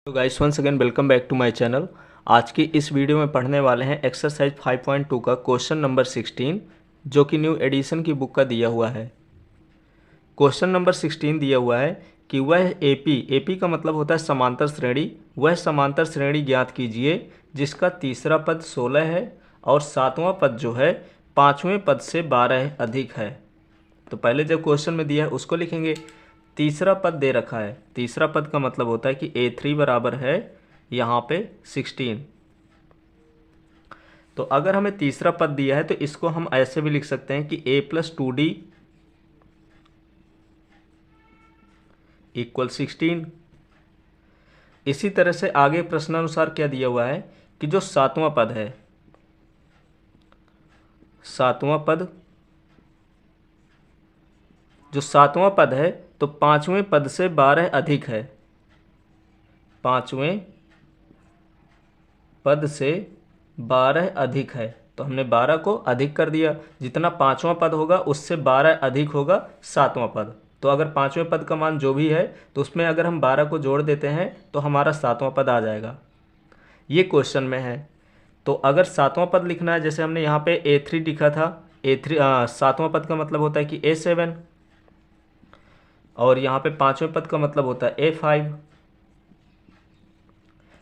तो guys once again welcome back to my channel. आज की इस वीडियो में पढ़ने वाले हैं एक्सरसाइज 5.2 का क्वेश्चन नंबर 16, जो कि न्यू एडिशन की बुक का दिया हुआ है। क्वेश्चन नंबर 16 दिया हुआ है कि वह एपी का मतलब होता है समांतर श्रेणी, वह समांतर श्रेणी ज्ञात कीजिए जिसका तीसरा पद 16 है और सातवां पद जो है पाँचवें पद से 12 अधिक है। तो पहले जब क्वेश्चन में दिया है उसको लिखेंगे। तीसरा पद दे रखा है, तीसरा पद का मतलब होता है कि A3 बराबर है यहाँ पे 16। तो अगर हमें तीसरा पद दिया है तो इसको हम ऐसे भी लिख सकते हैं कि A+2D इक्वल 16। इसी तरह से आगे प्रश्नानुसार क्या दिया हुआ है कि जो सातवां पद है, सातवां पद है तो पांचवें पद से 12 अधिक है, पांचवें पद से 12 अधिक है। तो हमने 12 को अधिक कर दिया, जितना पांचवा पद होगा उससे 12 अधिक होगा सातवां पद। तो अगर पांचवें पद का मान जो भी है तो उसमें अगर हम 12 को जोड़ देते हैं तो हमारा सातवां पद आ जाएगा। ये क्वेश्चन में है। तो अगर सातवां पद लिखना है, जैसे हमने यहाँ पे A3 लिखा था, सातवां पद का मतलब होता है कि A7, और यहाँ पे पांचवें पद का मतलब होता है A5।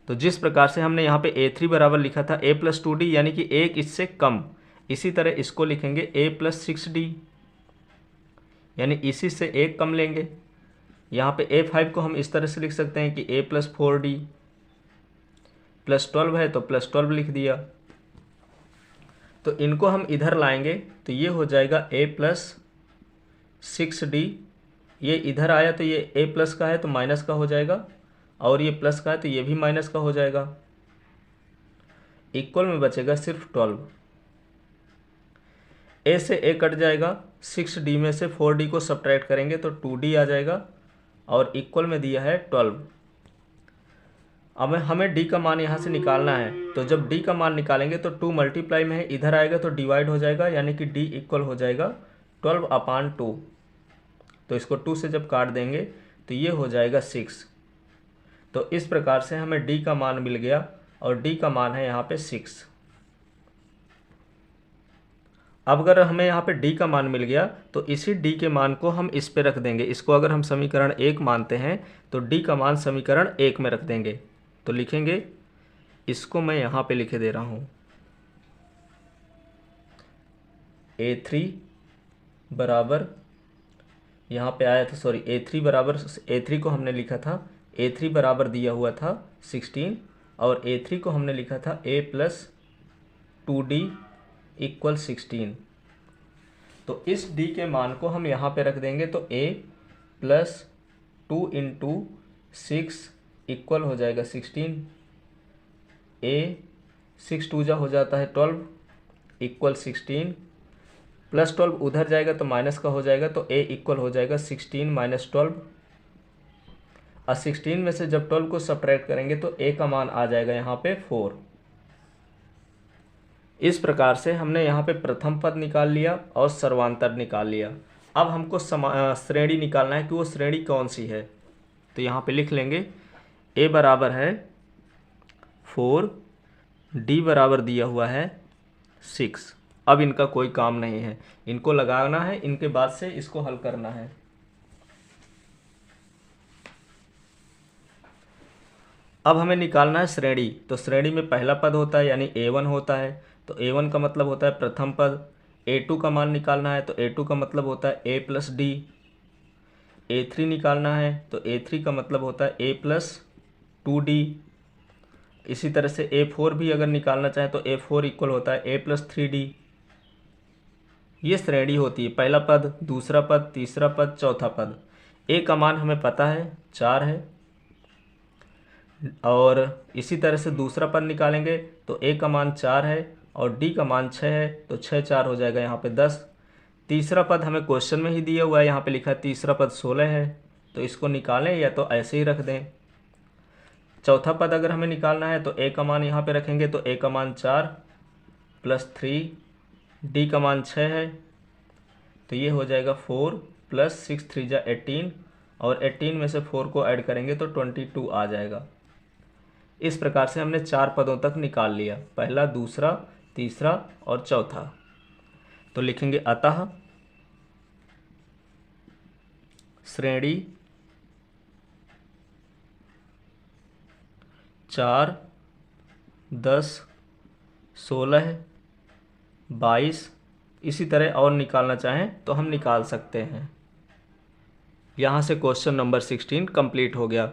तो जिस प्रकार से हमने यहाँ पे A3 बराबर लिखा था A+2D यानी कि एक इससे कम, इसी तरह इसको लिखेंगे A+6D यानी इसी से एक कम लेंगे। यहाँ पे A5 को हम इस तरह से लिख सकते हैं कि A+4D, +12 है तो +12 लिख दिया। तो इनको हम इधर लाएंगे तो ये हो जाएगा A+6D। ये इधर आया तो ये A प्लस का है तो माइनस का हो जाएगा, और ये प्लस का है तो ये भी माइनस का हो जाएगा। इक्वल में बचेगा सिर्फ 12। A से A कट जाएगा, 6D में से 4D को सब्ट्रैक्ट करेंगे तो 2D आ जाएगा, और इक्वल में दिया है 12। अब हमें D का मान यहाँ से निकालना है। तो जब D का मान निकालेंगे तो 2 मल्टीप्लाई में है, इधर आएगा तो डिवाइड हो जाएगा, यानी कि D इक्वल हो जाएगा 12/2। तो इसको 2 से जब काट देंगे तो ये हो जाएगा 6। तो इस प्रकार से हमें D का मान मिल गया, और D का मान है यहाँ पे 6। अब अगर हमें यहाँ पे D का मान मिल गया तो इसी D के मान को हम इस पे रख देंगे। इसको अगर हम समीकरण 1 मानते हैं तो D का मान समीकरण 1 में रख देंगे। तो लिखेंगे, इसको मैं यहाँ पे लिखे दे रहा हूँ, A3 बराबर, यहाँ पे आया था सॉरी, A3 बराबर, A3 को हमने लिखा था, A3 बराबर दिया हुआ था 16, और A3 को हमने लिखा था A+2D इक्वल 16। तो इस D के मान को हम यहाँ पे रख देंगे तो A+2 इंटू 6 इक्वल हो जाएगा 16। A 6 2 जा हो जाता है 12 इक्वल 16, +12 उधर जाएगा तो माइनस का हो जाएगा, तो A इक्वल हो जाएगा 16 - 12। और 16 में से जब 12 को सब्ट्रैक्ट करेंगे तो A का मान आ जाएगा यहाँ पे 4। इस प्रकार से हमने यहाँ पे प्रथम पद निकाल लिया और सर्वांतर निकाल लिया। अब हमको श्रेणी निकालना है कि वो श्रेणी कौन सी है। तो यहाँ पे लिख लेंगे A बराबर है 4, D बराबर दिया हुआ है 6। अब इनका कोई काम नहीं है, इनको लगाना है, इनके बाद से इसको हल करना है। अब हमें निकालना है श्रेणी। तो श्रेणी में पहला पद होता है यानी A1 होता है, तो A1 का मतलब होता है प्रथम पद। A2 का मान निकालना है तो A2 का मतलब होता है A+D। A3 निकालना है तो A3 का मतलब होता है A+2D। इसी तरह से A4 भी अगर निकालना चाहे तो A4 इक्वल होता है A+3D। ये श्रेणी होती है, पहला पद, दूसरा पद, तीसरा पद, चौथा पद। A का मान हमें पता है 4 है, और इसी तरह से दूसरा पद निकालेंगे तो A का मान 4 है और D का मान 6 है, तो 6 4 हो जाएगा यहाँ पे 10। तीसरा पद हमें क्वेश्चन में ही दिया हुआ है, यहाँ पे लिखा है तीसरा पद 16 है, तो इसको निकालें या तो ऐसे ही रख दें। चौथा पद अगर हमें निकालना है तो A का मान यहाँ पे रखेंगे, तो A का मान 4 + 3, D का मान 6 है, तो ये हो जाएगा 4 + 6 3 = 18, और 18 में से 4 को ऐड करेंगे तो 22 आ जाएगा। इस प्रकार से हमने 4 पदों तक निकाल लिया, पहला, दूसरा, तीसरा और चौथा। तो लिखेंगे अतः श्रेणी 4, 10, 16, 22, इसी तरह और निकालना चाहें तो हम निकाल सकते हैं। यहाँ से क्वेश्चन नंबर 16 कंप्लीट हो गया।